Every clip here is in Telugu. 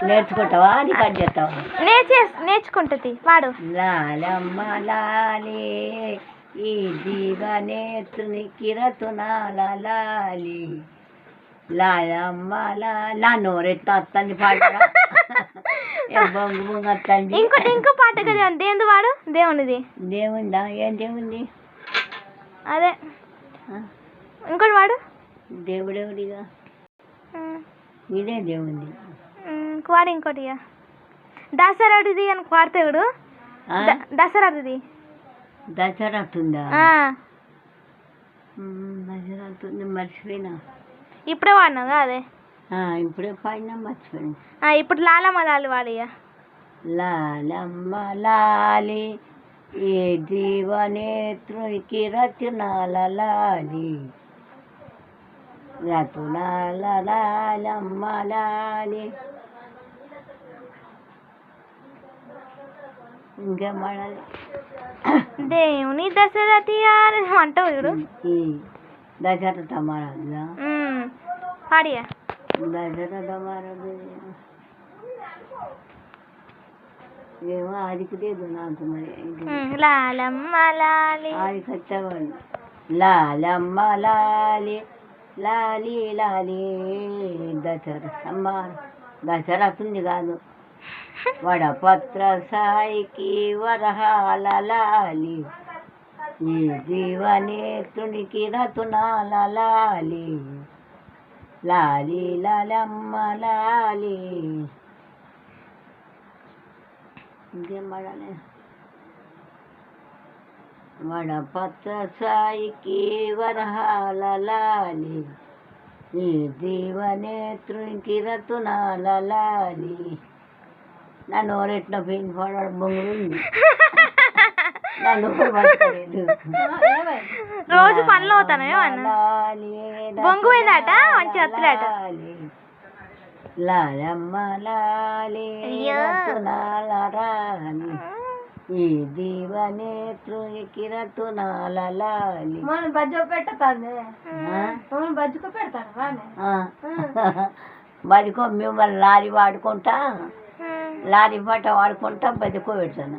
నేర్చుకుంటావా అది కట్ చేస్తావా? నేర్చుకుంటుంది వాడు. లాలమ్మ లాలి ఈ జీవనేత్రుని కిరతునాల లాలి లాలమ్మ లా నోరెట్ట వస్తుంది పాట బొంగు బొంగు వస్తుంది. ఇంకో పాట కదా దేవుడు వాడు దేవునిది. దేవుందా? ఏం దేవుంది? అదే ఇంకోటి వాడు దేవుడెవడిగా ఇదే దేవుంది. వాడు ఇంకోటి దసరాడిది అని పాడతాడు. దసరాది దసరాతుందా? దసరాతుంది మర్చిపోయినా. ఇప్పుడే వాడినాగా అదే ఇప్పుడే పాడినా మర్చిపోయినా. ఇప్పుడు లాలమ్మ లాలి వాడి. లాలమ్మ లాలి ఏ జీవనేత్రునికి రచనాల లాలి రతునాల లాలమ్మ లాలి. ఇంకేం పాడాలి? దేవుని దశరథి అంటావు చూడు. దశరథ మహారాజు పాడియా? దశరథ మహారాజు ఏమో ఆదికి లేదు నాకు మరి. లాలమ్మ లాలి ఆది కట్టవాడు. లాలమ్మ లాలి లాలి లాలి దశరథమ్మ దశరథుంది కాదు. వడపత్ర సాయికి వరహాల లాలి ఈ జీవనేత్రునికి రతునాల లాలి లాలి లాలమ్మ లాలి. ఇంకేం పడాలి? వడపత్ర సాయికి వరహాల లాలి ఈ జీవనేత్రునికి రతునాల లాలి. నా నోరెట్లా పెయిన్ పడాడు బొంగులుంది. నా నోరు పడలేదు. రోజు పనులు అవుతాను బొంగు పోయిందట మంచి వస్తులేట. లాలమ్మ లాలి రతునాల రాలి ఈ జీవనేత్రునికి రతునాల లాలి. బజ్జు పెడతాను బజ్జుకు పెడతాను బతుకో మిమ్మల్ని లారీ వాడుకుంటా లారీ పాట వాడుకుంటా బతుకో పెడతాను.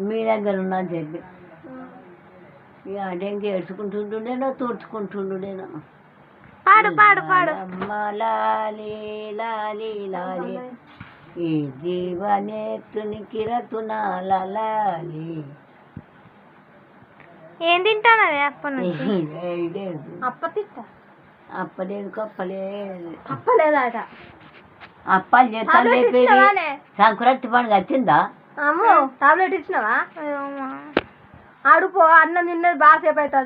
మీ దగ్గర ఉన్నా చెప్పి ఇక అటెంకి ఏడ్చుకుంటుండేనో తూడ్చుకుంటుండేనో. పాడు పాడు పాడు. లాలి లాలి లాలి ఈ జీవనేత్రునికి రతునాల లాలి. ఏం తింటానది అప్పలేదు అప్పలేదు అప్పలేదట. అప్పాలు చేస్తాను. సంక్రాంతి పండుగ వచ్చిందా? టాబ్లెట్ ఇచ్చినావా? ఆడుపో అన్నం తిన్నది బాగా సేపు అవుతుంది.